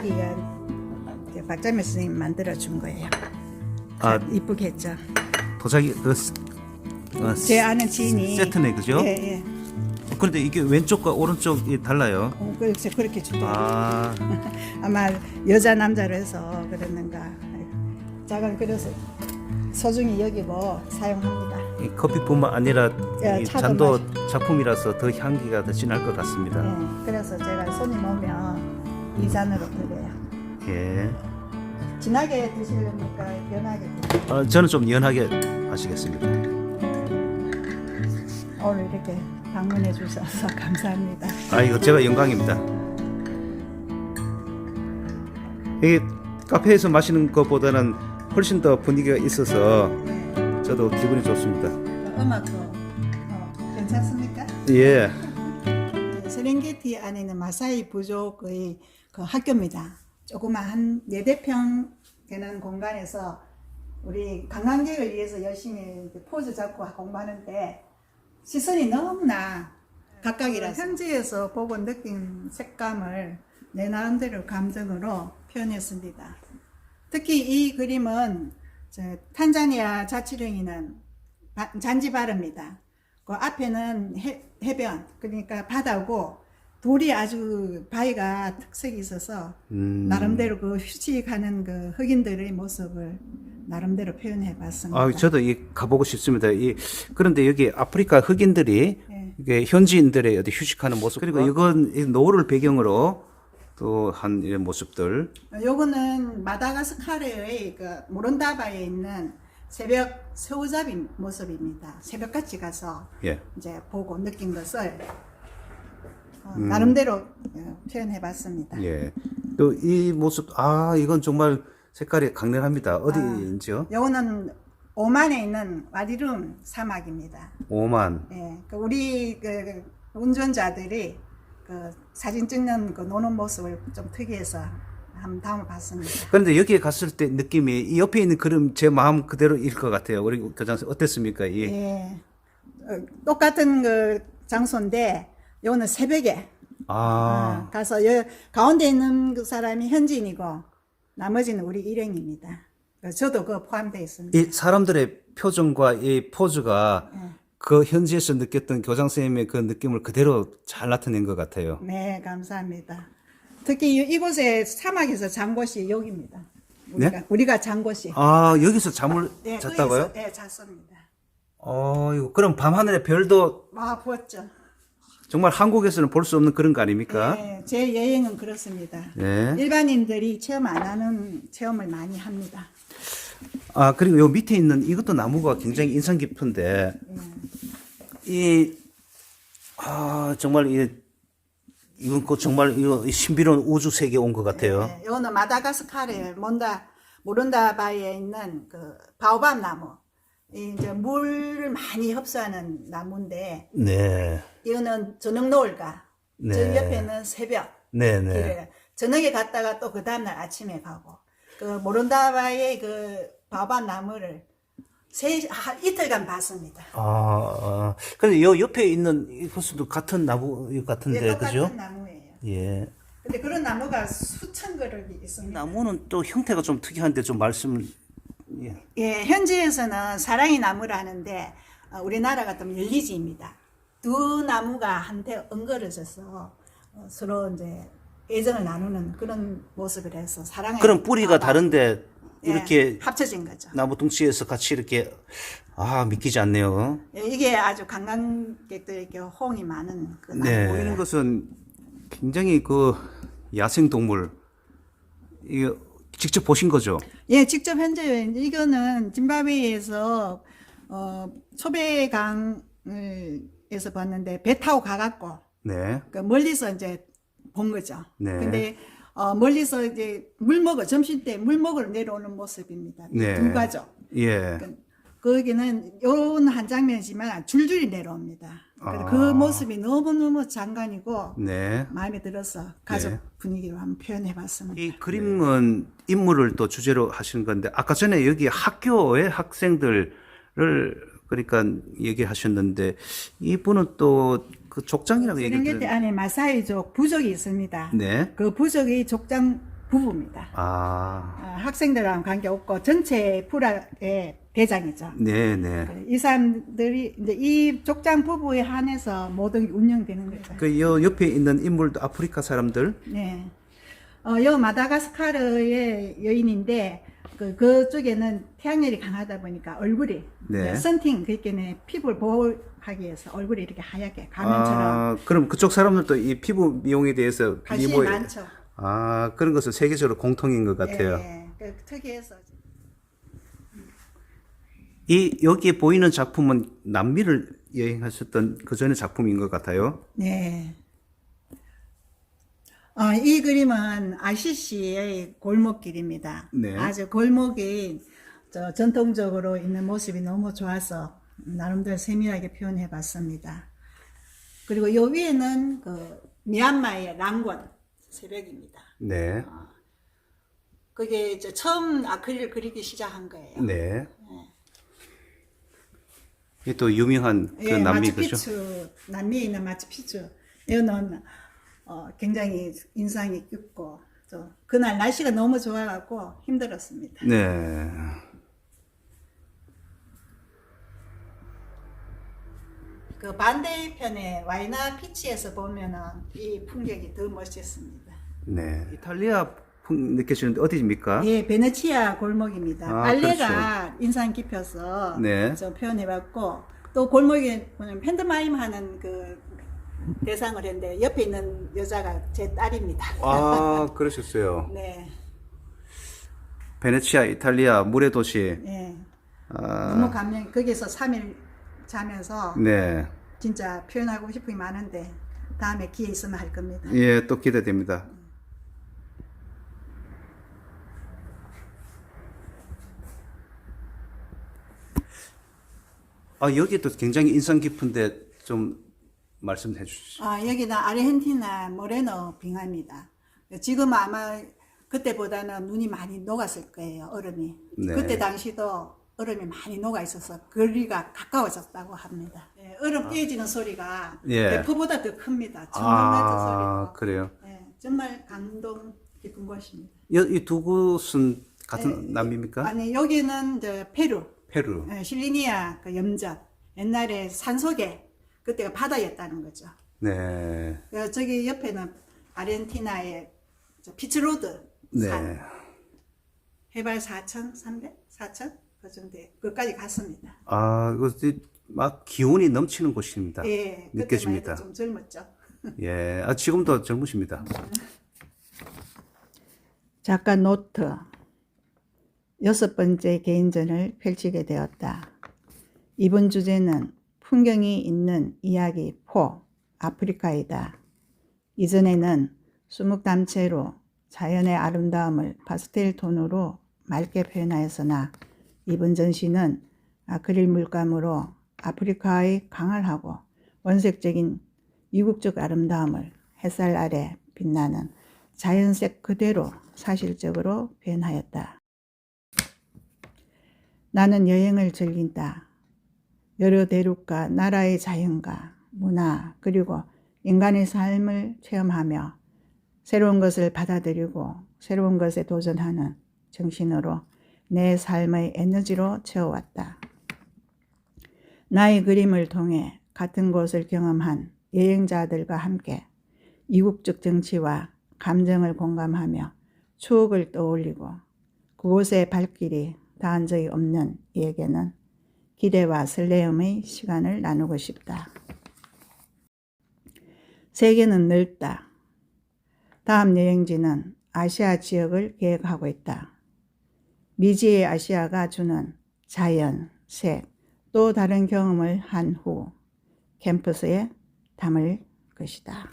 도자기가 박자미 선생님 만들어준 거예요. 아, 이쁘게 했죠. 도자기 제 아는 지인이 세트네, 그죠? 예, 예. 그런데 이게 왼쪽과 오른쪽이 달라요. 그렇게 주더라고요. 아, 아마 여자 남자로 해서 그랬는가. 제가 그래서 소중히 여기고 사용합니다. 이 커피뿐만 아니라 예, 이 차도 잔도 작품이라서 더 향기가 더 진할 것 같습니다. 예, 그래서 제가 손님 오면 이 잔으로 드려요. 예. 진하게 드시려니까 연하게 드세요. 저는 좀 연하게 마시겠습니다. 오늘 이렇게 방문해 주셔서 감사합니다. 아, 이거 제가 영광입니다. 이 카페에서 마시는 것보다는 훨씬 더 분위기가 있어서 네. 저도 기분이 좋습니다. 음악도 괜찮습니까? 예. 세렝게티 안에 있는 마사이 부족의 그 학교입니다. 조그만 한 4대평 되는 공간에서 우리 관광객을 위해서 열심히 포즈 잡고 공부하는데 시선이 너무나 각각이라서 현지에서 보고 느낀 색감을 내 나름대로 감정으로 표현했습니다. 특히 이 그림은 탄자니아 자치령이는 잔지바르입니다. 그 앞에는 해변, 그러니까 바다고 돌이 아주 바위가 특색이 있어서 나름대로 그 휴식하는 그 흑인들의 모습을 나름대로 표현해 봤습니다. 아, 저도 가보고 싶습니다. 그런데 여기 아프리카 흑인들이 네. 이게 현지인들의 어디 휴식하는 모습, 그리고 이건 이 노을을 배경으로 또 한 이런 모습들. 요거는 마다가스카르의 그 모론다바에 있는 새벽 새우잡이 모습입니다. 새벽같이 가서 예. 이제 보고 느낀 것을 나름대로 표현해 봤습니다. 예. 또 이 모습, 이건 정말 색깔이 강렬합니다. 어디인지요? 요거는 오만에 있는 와디룸 사막입니다. 오만. 예, 그 우리 그 운전자들이 그 사진 찍는 그 노는 모습을 좀 특이해서 한번 담아봤습니다. 그런데 여기에 갔을 때 느낌이 이 옆에 있는 그림 제 마음 그대로일 것 같아요. 우리 교장선 어땠습니까? 예, 똑같은 그 장소인데 요거는 새벽에 가서 가운데 있는 그 사람이 현지인이고 나머지는 우리 일행입니다. 저도 그 포함되어 있습니다. 이 사람들의 표정과 이 포즈가 그 현지에서 느꼈던 교장 선생님의 그 느낌을 그대로 잘 나타낸 것 같아요. 네, 감사합니다. 특히 이곳에 사막에서 잔 곳이 여기입니다. 우리가 잔 곳이. 여기서 잠을 잤다고요? 네, 잤습니다. 이거 그럼 밤하늘의 별도 부었죠. 정말 한국에서는 볼 수 없는 그런 거 아닙니까? 네, 제 여행은 그렇습니다. 네. 일반인들이 체험 안 하는 체험을 많이 합니다. 그리고 요 밑에 있는 이것도 나무가 굉장히 인상 깊은데, 정말 이건 정말 이거 신비로운 우주 세계에 온 것 같아요. 네, 이거는 마다가스카르 모론다바에 있는 그 바오밥 나무. 이제 물을 많이 흡수하는 나무인데, 네. 이거는 저녁 노을가. 네. 저 옆에는 새벽. 네네. 길을 저녁에 갔다가 또 그 다음날 아침에 가고. 그 모론다바의 그 바오밥 나무를 이틀간 봤습니다. 근데 요 옆에 있는 이것도 같은 나무 같은데, 똑같은 그죠? 나무예요. 예. 근데 그런 나무가 수천 그릇이 있습니다. 나무는 또 형태가 좀 특이한데 좀 말씀을, 예, 현지에서는 사랑의 나무를 하는데 우리나라 같으면 열리지입니다. 두 나무가 한테 엉거려져서 서로 이제 애정을 나누는 그런 모습을 해서 사랑의 그런 뿌리가 다른데 이렇게 예, 합쳐진 거죠. 나무 둥치에서 같이 이렇게 믿기지 않네요. 예, 이게 아주 관광객들에게 호응이 많은 그 나무. 네. 보이는 것은 굉장히 그 야생 동물 이거 직접 보신 거죠? 예, 직접 현재 이거는 짐바브웨에서 초배강에서 봤는데 배 타고 가갖고 네. 그 멀리서 이제 본 거죠. 네. 근데 멀리서 이제 점심 때 물 먹으러 내려오는 모습입니다. 네. 두 가족. 예. 거기는 요런 한 장면이지만 줄줄이 내려옵니다. 그 모습이 너무너무 장관이고 네. 마음에 들어서 가족 네. 분위기로 한번 표현해봤습니다. 이 그림은 인물을 또 주제로 하시는 건데 아까 전에 여기 학교의 학생들을 그러니까 얘기하셨는데 이분은 또 그 족장이라고 얘기를 세렝게티 안에 마사이족 부족이 있습니다. 네. 그 부족이 부부입니다. 아, 학생들하고는 관계없고 전체 프라의 대장이죠. 네네. 이 사람들이 이제 이 족장 부부에 한해서 모든 게 운영되는 거죠. 그 요 옆에 있는 인물도 아프리카 사람들? 네. 요 마다가스카르의 여인인데 그쪽에는 태양열이 강하다 보니까 얼굴이 네. 선팅 그러니까 피부를 보호하기 위해서 얼굴이 이렇게 하얗게 가면처럼 아, 그럼 그쪽 사람들도 이 피부 미용에 대해서 관심이 미모에 많죠. 아, 그런 것은 세계적으로 공통인 것 같아요. 예, 특이해서 이 여기에 보이는 작품은 남미를 여행하셨던 그 전의 작품인 것 같아요. 네. 이 그림은 아시시의 골목길입니다. 네. 아주 골목이 전통적으로 있는 모습이 너무 좋아서 나름대로 세밀하게 표현해 봤습니다. 그리고 요 위에는 그 미얀마의 랑권 새벽입니다. 네. 그게 이제 처음 아크릴을 그리기 시작한 거예요. 네. 이 또 유명한 그 예, 남미 그죠? 마추픽추, 남미에 있는 마추픽추. 이거는 굉장히 인상이 깊고 그날 날씨가 너무 좋아갖고 힘들었습니다. 네. 그 반대편에 와이나 피치에서 보면은 이 풍경이 더 멋있습니다. 네. 이탈리아 풍 느껴지는데 어디입니까? 예, 베네치아 골목입니다. 아, 빨래가 인상 깊어서 네. 좀 표현해봤고 또 골목에 보면 팬더마임 하는 그 대상을 했는데 옆에 있는 여자가 제 딸입니다. 아, 그러셨어요. 네, 베네치아, 이탈리아 물의 도시. 예. 아, 너무 감명. 거기서 3일 자면서 네. 진짜 표현하고 싶은 게 많은데 다음에 기회 있으면 할 겁니다. 예, 또 기대됩니다. 아, 여기도 굉장히 인상 깊은데 좀 말씀해 주시죠. 여기는 아르헨티나 모레노 빙하입니다. 지금 아마 그때보다는 눈이 많이 녹았을 거예요, 얼음이. 네. 그때 당시도 얼음이 많이 녹아 있어서 거리가 가까워졌다고 합니다. 예, 얼음 깨지는 소리가 예. 대포보다 더 큽니다. 정말 같은 아, 소리고. 그래요. 예, 정말 감동 깊은 곳입니다. 이 두 곳은 같은 남미입니까? 아니, 여기는 이제 페루. 페루. 예, 실리니아 그 염전. 옛날에 산속에 그때가 바다였다는 거죠. 네. 저기 옆에는 아르헨티나의 피츠로드 네. 산. 해발 4,300? 4,000? 그 정도에 그까지 갔습니다. 아, 이거 막 기운이 넘치는 곳입니다. 예, 느껴집니다. 그때만 해도 좀 젊었죠. 예, 아, 지금도 젊으십니다. 작가 노트 6번째 개인전을 펼치게 되었다. 이번 주제는 풍경이 있는 이야기 4 아프리카이다. 이전에는 수묵담채로 자연의 아름다움을 파스텔 톤으로 맑게 표현하였으나 이번 전시는 아크릴 물감으로 아프리카의 강활하고 원색적인 이국적 아름다움을 햇살 아래 빛나는 자연색 그대로 사실적으로 표현하였다. 나는 여행을 즐긴다. 여러 대륙과 나라의 자연과 문화 그리고 인간의 삶을 체험하며 새로운 것을 받아들이고 새로운 것에 도전하는 정신으로 내 삶의 에너지로 채워왔다. 나의 그림을 통해 같은 곳을 경험한 여행자들과 함께 이국적 정치와 감정을 공감하며 추억을 떠올리고 그곳의 발길이 닿은 적이 없는 이에게는 기대와 설레임의 시간을 나누고 싶다. 세계는 넓다. 다음 여행지는 아시아 지역을 계획하고 있다. 미지의 아시아가 주는 자연, 색, 또 다른 경험을 한 후 캠퍼스에 담을 것이다.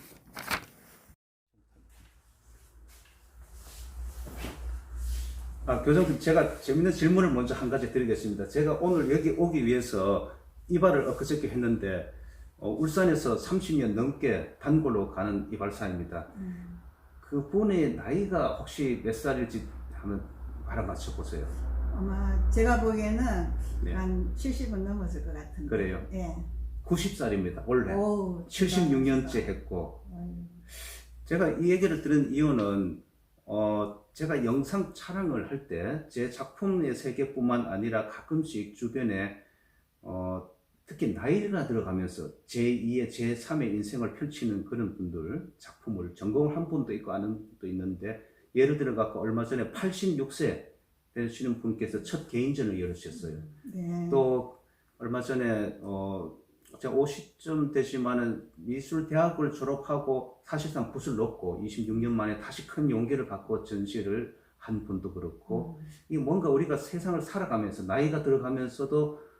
아, 교장님, 제가 재밌는 질문을 먼저 한 가지 드리겠습니다. 제가 오늘 여기 오기 위해서 이발을 엊그저께 했는데, 울산에서 30년 넘게 단골로 가는 이발사입니다. 그분의 나이가 혹시 몇 살일지 한번 알아맞혀 보세요. 아마 제가 보기에는 네. 한 70은 넘었을 것 같은데. 그래요? 예. 90살입니다, 원래. 오, 76년째 했고. 제가 이 얘기를 들은 이유는, 제가 영상 촬영을 할 때 제 작품의 세계뿐만 아니라 가끔씩 주변에 특히 나이가 들어가면서 제2의 제3의 인생을 펼치는 그런 분들 작품을 전공을 한 분도 있고 아는 분도 있는데, 예를 들어 갖고 얼마 전에 86세 되시는 분께서 첫 개인전을 열으셨어요. 네. 또 얼마 전에 제가 50쯤 되지만은 미술대학을 졸업하고 사실상 붓을 놓고 26년 만에 다시 큰 용기를 갖고 전시를 한 분도 그렇고, 이 뭔가 우리가 세상을 살아가면서 나이가 들어가면서도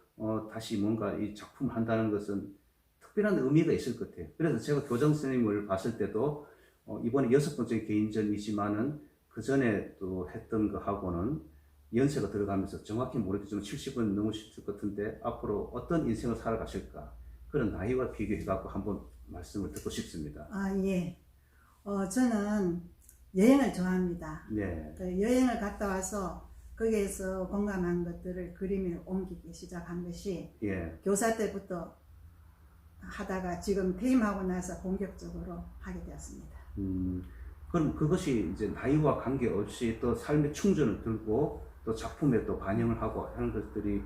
다시 뭔가 이 작품을 한다는 것은 특별한 의미가 있을 것 같아요. 그래서 제가 교장 선생님을 봤을 때도 이번에 6번째 개인전이지만은 그 전에 또 했던 거하고는 연세가 들어가면서 정확히 모르겠지만 70은 넘으실 것 같은데 앞으로 어떤 인생을 살아가실까, 그런 나이와 비교해 갖고 한번 말씀을 듣고 싶습니다. 아, 예. 저는 여행을 좋아합니다. 네. 그 여행을 갔다 와서 거기에서 공감한 것들을 그림에 옮기기 시작한 것이 예. 교사 때부터 하다가 지금 퇴임하고 나서 본격적으로 하게 되었습니다. 그럼 그것이 이제 나이와 관계없이 또 삶의 충전을 들고 또 작품에 또 반영을 하고 하는 것들이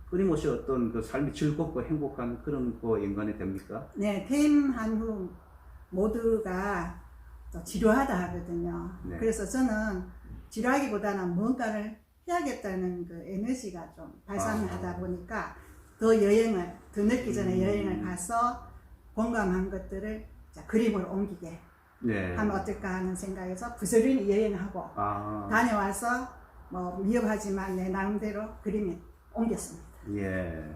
끊임없이 어떤 그 삶이 즐겁고 행복한 그런 거 연관이 됩니까? 네, 퇴임한 후 모두가 또 지루하다 하거든요. 네. 그래서 저는 지루하기보다는 뭔가를 해야겠다는 그 에너지가 좀 발산하다 보니까 더 늦기 전에 여행을 가서 공감한 것들을 그림으로 옮기게 네. 하면 어떨까 하는 생각에서 부스러기 여행하고 다녀와서 뭐 위험하지만 내 나름대로 그림에 옮겼습니다. 예.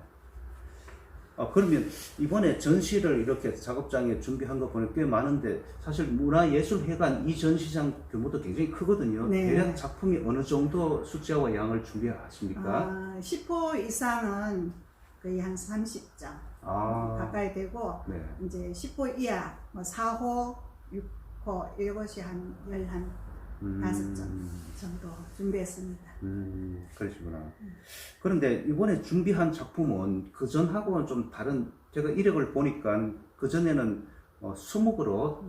그러면 이번에 전시를 이렇게 작업장에 준비한 거 보면 꽤 많은데, 사실 문화예술회관 이 전시장 규모도 굉장히 크거든요. 네. 대략 작품이 어느 정도 숫자와 양을 준비하십니까? 10호 이상은 거의 한 30장 가까이 되고, 네. 이제 10호 이하, 뭐 4호, 6호 이것이 한 15장 정도 준비했습니다. 그러시구나. 그런데 이번에 준비한 작품은 그 전하고는 좀 다른, 제가 이력을 보니까 그 전에는 수묵으로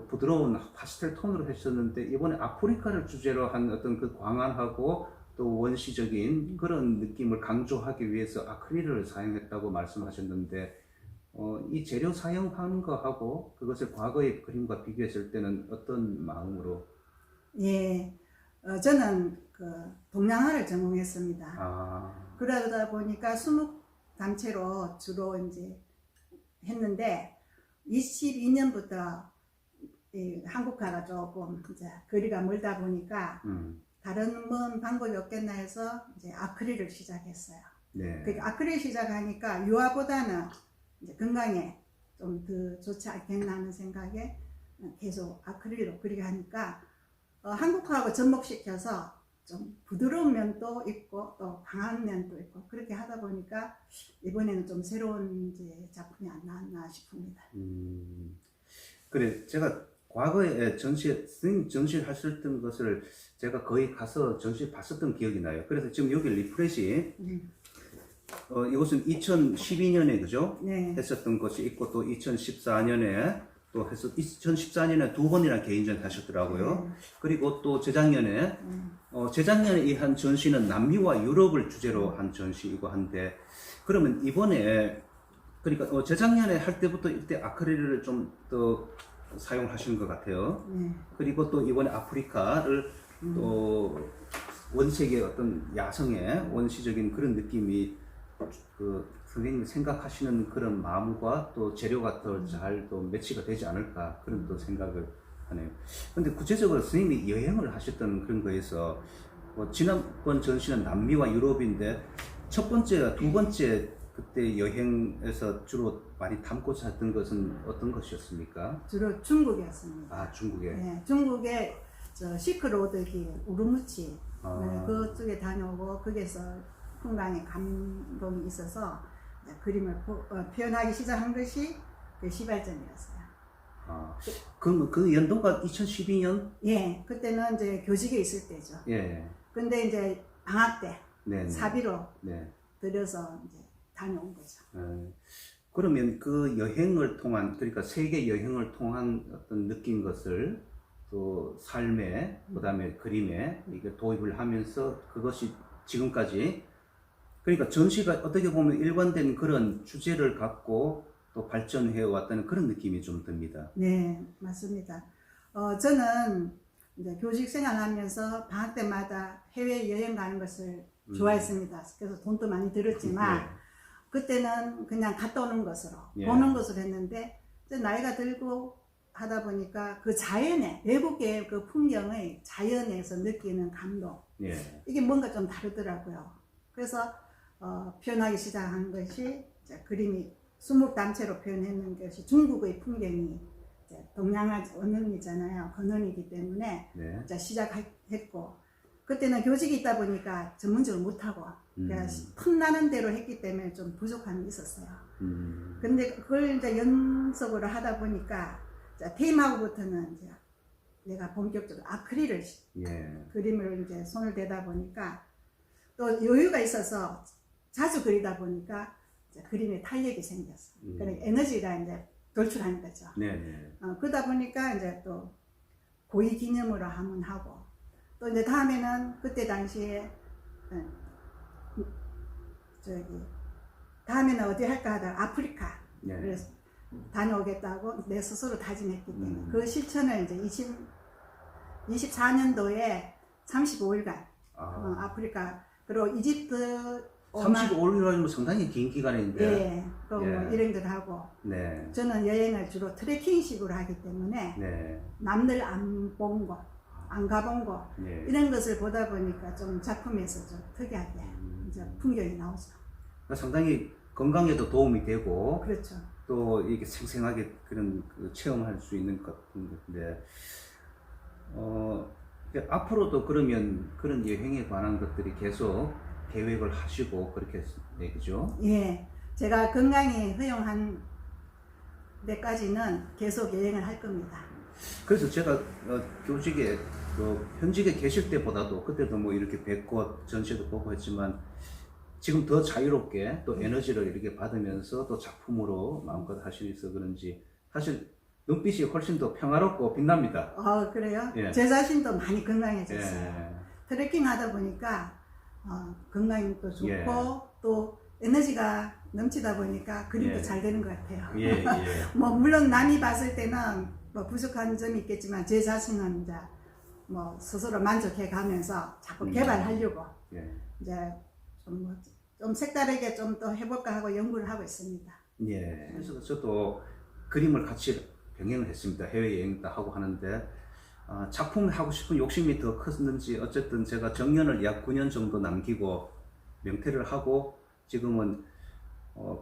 부드러운 파스텔 톤으로 했었는데, 이번에 아프리카를 주제로 한 어떤 그 광활하고 또 원시적인 그런 느낌을 강조하기 위해서 아크릴을 사용했다고 말씀하셨는데, 이 재료 사용하는 거하고 그것을 과거의 그림과 비교했을 때는 어떤 마음으로? 예, 저는 그 동양화를 전공했습니다. 그러다 보니까 수묵 단체로 주로 이제 했는데, 22년부터 한국화가 조금 이제 거리가 멀다 보니까 다른 뭔 방법이 없겠나 해서 이제 아크릴을 시작했어요. 네. 그 아크릴 시작하니까 유화보다는 이제 건강에 좀 더 좋지 않겠나 하는 생각에 계속 아크릴로 그리게 하니까 한국화하고 접목시켜서 좀 부드러운 면도 있고 또 강한 면도 있고 그렇게 하다 보니까 이번에는 좀 새로운 이제 작품이 안 나왔나 싶습니다. 그래, 제가 과거에 스님 전시를 하셨던 것을 제가 거의 가서 전시 봤었던 기억이 나요. 그래서 지금 여기 리프렛이 이것은 2012년에 그죠? 네. 했었던 것이 있고, 또 2014년에 또 해서 2014년에 2번이나 개인전 하셨더라고요. 그리고 또 재작년에 이 한 전시는 남미와 유럽을 주제로 한 전시이고 한데, 그러면 이번에 그러니까 재작년에 할 때부터 이때 아크릴을 좀 더 사용하시는 것 같아요. 그리고 또 이번에 아프리카를 또 원색의 어떤 야성의 원시적인 그런 느낌이 그 선생님이 생각하시는 그런 마음과 또 재료가 더 잘 또 매치가 되지 않을까, 그런 또 생각을 하네요. 근데 구체적으로 선생님이 여행을 하셨던 그런 거에서 지난번 전시는 남미와 유럽인데, 첫 번째와 두 번째 그때 여행에서 주로 많이 담고자 했던 것은 어떤 것이었습니까? 주로 중국이었습니다. 중국에. 네, 중국의 저 시크로드 길 우르무치 그쪽에 다녀오고 거기서 풍광에 감동이 있어서 그림을 표현하기 시작한 것이 그 시발점이었어요. 그럼 그 연도가 2012년? 예, 그때는 이제 교직에 있을 때죠. 예. 근데 이제 방학 때 네네. 사비로 네. 들여서 이제 다녀온 거죠. 그러면 그 여행을 통한, 그러니까 세계 여행을 통한 어떤 느낀 것을 또 삶에 그다음에 그림에 이게 도입을 하면서 그것이 지금까지 그러니까 전시가 어떻게 보면 일관된 그런 주제를 갖고 또 발전해 왔다는 그런 느낌이 좀 듭니다. 네, 맞습니다. 저는 이제 교직 생활하면서 방학 때마다 해외 여행 가는 것을 좋아했습니다. 그래서 돈도 많이 들었지만 네. 그때는 그냥 갔다 오는 것으로 예. 보는 것으로 했는데 이제 나이가 들고 하다 보니까 그 자연의 외국의 그 풍경의 자연에서 느끼는 감동 예. 이게 뭔가 좀 다르더라고요. 그래서 표현하기 시작한 것이 이제 그림이 수묵담채로 표현했는 것이 중국의 풍경이 이제 동양화 언어이잖아요. 언어이기 때문에 네. 이제 시작했고 그때는 교직이 있다 보니까 전문적으로 못하고 그러니까 틈나는 대로 했기 때문에 좀 부족함이 있었어요. 근데 그걸 이제 연속으로 하다 보니까 퇴임하고부터는 이제 내가 본격적으로 아크릴을 예. 그림을 이제 손을 대다 보니까 또 여유가 있어서 자주 그리다 보니까 이제 그림에 탄력이 생겼어. 그러니까 에너지가 이제 돌출하는 거죠. 네네. 그러다 보니까 이제 또 고위 기념으로 한번 하고 또 이제 다음에는 그때 당시에 다음에는 어디 할까 하다가 아프리카 네. 그래서 다녀오겠다고 내 스스로 다짐했기 때문에 그 실천을 이제 24년도에 35일간 아프리카 그리고 이집트 35일이면 상당히 긴 기간인데. 예, 또 뭐 일행들 하고 네. 저는 여행을 주로 트레킹식으로 하기 때문에 네. 남들 안 본 거, 안 가본 거 네. 이런 것을 보다 보니까 좀 작품에서 좀 특이하게 이제 풍경이 나오죠. 그러니까 상당히 건강에도 도움이 되고 그렇죠. 또 이렇게 생생하게 그런 그 체험할 수 있는 것 같은데 앞으로도 그러면 그런 여행에 관한 것들이 계속 계획을 하시고 그렇게 얘기죠? 예, 제가 건강이 허용한 데까지는 계속 여행을 할 겁니다. 그래서 제가 교직에 현직에 계실 때보다도 그때도 뭐 이렇게 뵙고 전시도 보고 했지만 지금 더 자유롭게 또 에너지를 이렇게 받으면서 또 작품으로 마음껏 하시면서 그런지 사실 눈빛이 훨씬 더 평화롭고 빛납니다. 그래요? 예. 제 자신도 많이 건강해졌어요. 예. 트레킹 하다 보니까 건강이 또 좋고 예. 또 에너지가 넘치다 보니까 그림도 예. 잘 되는 것 같아요. 예, 예. 뭐 물론 남이 봤을 때는 뭐 부족한 점이 있겠지만 제 자신은 이제 뭐 스스로 만족해 가면서 자꾸 개발하려고 예. 이제 좀 색다르게 좀 더 해볼까 하고 연구를 하고 있습니다. 예. 그래서 저도 그림을 같이 병행을 했습니다. 해외여행도 하고 하는데 작품 하고 싶은 욕심이 더 컸는지 어쨌든 제가 정년을 약 9년 정도 남기고 명퇴를 하고 지금은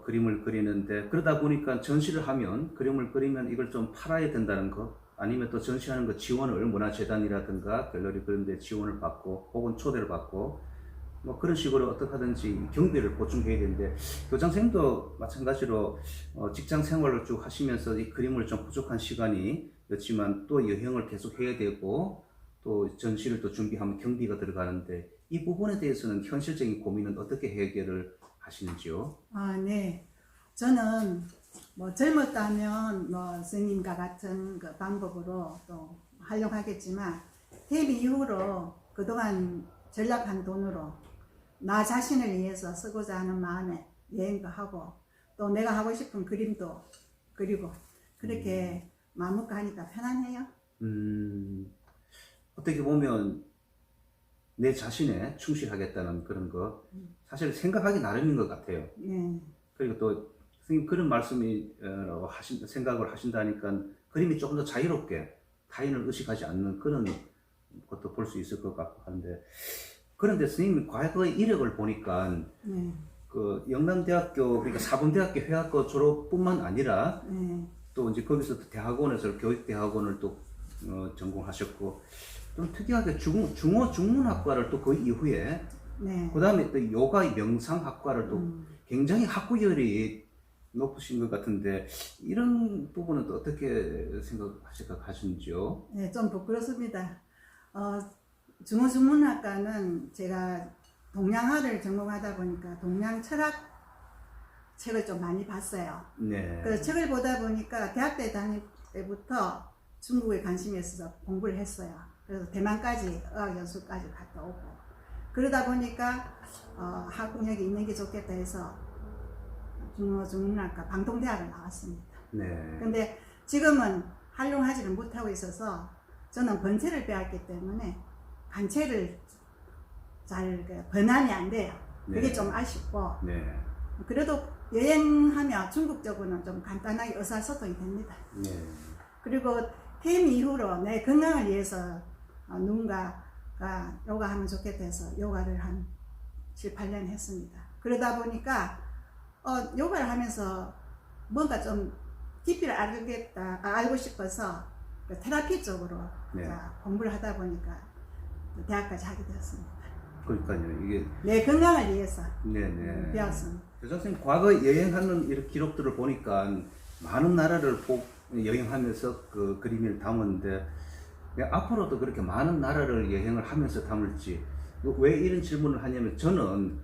그림을 그리는데 그러다 보니까 전시를 하면 그림을 그리면 이걸 좀 팔아야 된다는 거 아니면 또 전시하는 거 지원을 문화재단이라든가 갤러리 그런 데 지원을 받고 혹은 초대를 받고 뭐 그런 식으로 어떻게 하든지 경비를 보충해야 되는데 교장선생님도 마찬가지로 직장 생활을 쭉 하시면서 이 그림을 좀 부족한 시간이었지만 또 여행을 계속 해야 되고 또 전시를 또 준비하면 경비가 들어가는데 이 부분에 대해서는 현실적인 고민은 어떻게 해결을 하시는지요? 네. 저는 뭐 젊었다면 뭐 선생님과 같은 그 방법으로 또 하려고 하겠지만 퇴임 이후로 그동안 전락한 돈으로 나 자신을 위해서 쓰고자 하는 마음에 여행도 하고 또 내가 하고 싶은 그림도 그리고 그렇게 마음먹고 하니까 편안해요. 어떻게 보면 내 자신에 충실하겠다는 그런 거 사실 생각하기 나름인 것 같아요. 네. 그리고 또 선생님 그런 말씀이 생각을 하신다니까 그림이 조금 더 자유롭게 타인을 의식하지 않는 그런 것도 볼 수 있을 것 같고 하는데 그런데 선생님이 과거의 이력을 보니까 그 영남대학교 그러니까 사범대학교 회화과 졸업뿐만 아니라 또 이제 거기서 또 대학원에서 교육대학원을 또 전공하셨고 좀 특이하게 중문학과를 또 그 이후에 그 다음에 또 요가 명상학과를 또 굉장히 학구열이 높으신 것 같은데 이런 부분은 또 어떻게 생각하시는지요? 네, 좀 부끄럽습니다. 중어중문학과는 제가 동양화를 전공하다 보니까 동양 철학 책을 좀 많이 봤어요. 네. 그 책을 보다 보니까 대학 때 다닐 때부터 중국에 관심이 있어서 공부를 했어요. 그래서 대만까지 어학연수까지 갔다 오고 그러다 보니까 학력이 있는 게 좋겠다 해서 중문학과 방통대학을 나왔습니다. 네. 근데 지금은 활용하지를 못하고 있어서 저는 번체를 배웠기 때문에 간체를 잘 번안이 안 돼요. 그게 네. 좀 아쉽고 네. 그래도 여행하면 중국 쪽으로는 좀 간단하게 의사소통이 됩니다. 네. 그리고 퇴임 이후로 내 건강을 위해서 누군가가 요가하면 좋겠다 해서 요가를 한 7, 8년 했습니다. 그러다 보니까 요가를 하면서 뭔가 좀 깊이를 알고 싶어서 그 테라피 쪽으로 네. 공부를 하다 보니까 대학까지 하게 되었습니다. 그러니까요. 이게 내 건강을 위해서 네네. 배웠습니다. 교장 선생님 과거 여행하는 이런 기록들을 보니까 많은 나라를 여행하면서 그 그림을 담았는데 앞으로도 그렇게 많은 나라를 여행을 하면서 담을지 왜 이런 질문을 하냐면 저는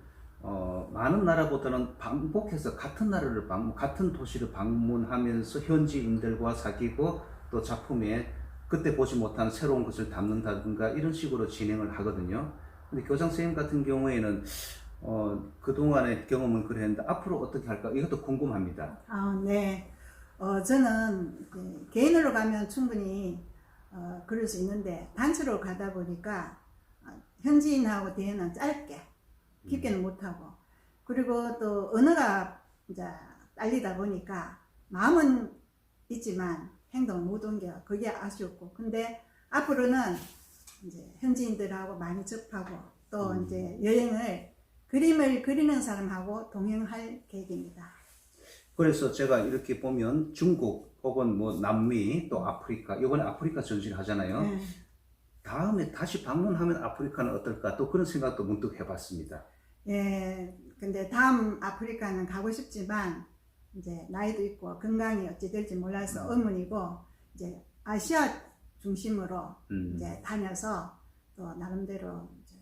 많은 나라보다는 반복해서 같은 나라를 같은 도시를 방문하면서 현지인들과 사귀고 또 작품에 그때 보지 못한 새로운 것을 담는다든가 이런 식으로 진행을 하거든요. 근데 교장 선생님 같은 경우에는 그동안의 경험은 그랬는데 앞으로 어떻게 할까 이것도 궁금합니다. 네. 저는 개인으로 가면 충분히 그럴 수 있는데 단체로 가다 보니까 현지인하고 대화는 짧게 깊게는 못하고 그리고 또 언어가 이제 딸리다 보니까 마음은 있지만 행동을 못 옮겨 그게 아쉬웠고 근데 앞으로는 이제 현지인들하고 많이 접하고 또 이제 여행을 그림을 그리는 사람하고 동행할 계획입니다. 그래서 제가 이렇게 보면 중국 혹은 뭐 남미 또 아프리카 이번에 아프리카 전시를 하잖아요. 네. 다음에 다시 방문하면 아프리카는 어떨까 또 그런 생각도 문득 해봤습니다. 예, 근데 다음 아프리카는 가고 싶지만 이제 나이도 있고 건강이 어찌 될지 몰라서 의문이고 이제 아시아 중심으로 이제 다녀서 또 나름대로 이제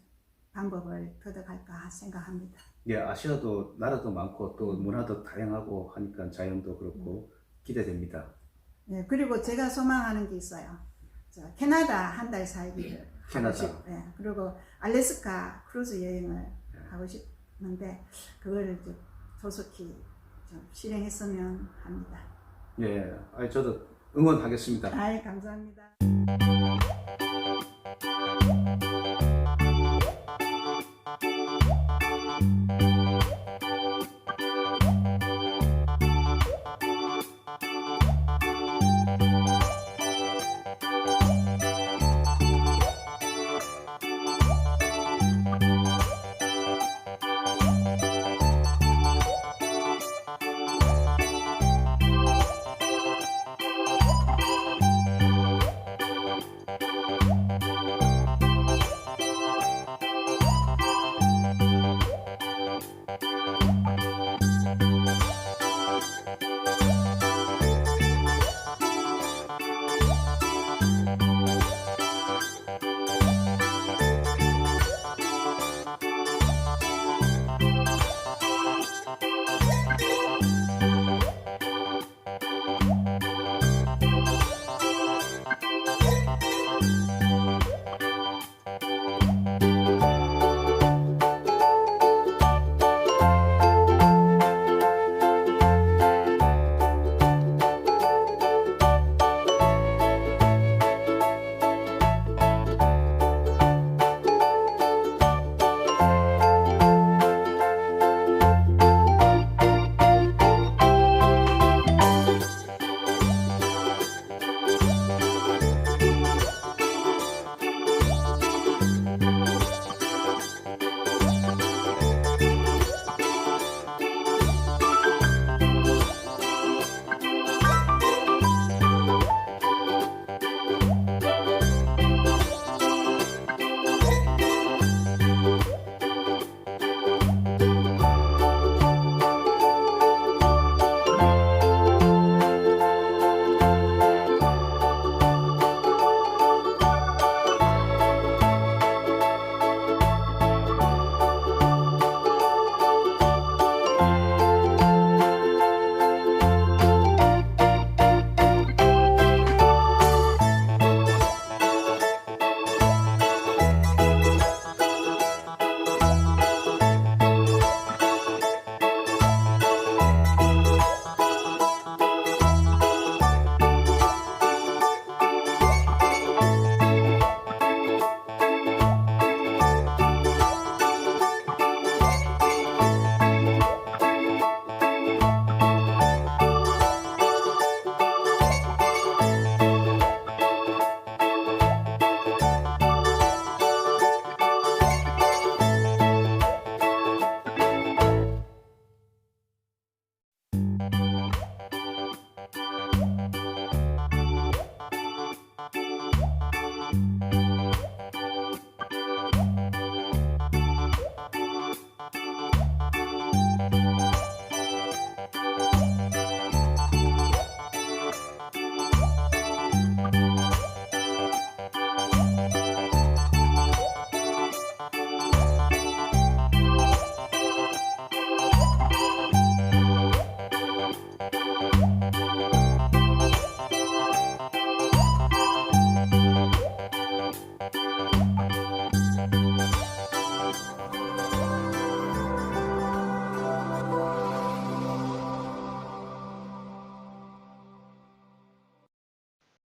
방법을 터득할까 생각합니다. 예, 아시아도 나라도 많고 또 문화도 다양하고 하니까 자연도 그렇고 기대됩니다. 예, 그리고 제가 소망하는 게 있어요. 캐나다 한 달 살기를 캐나다. 하고 싶, 예, 그리고 알래스카 크루즈 여행을 하고 싶은데 그걸 좀 조속히 좀 실행했으면 합니다. 예, 저도 응원하겠습니다. 감사합니다.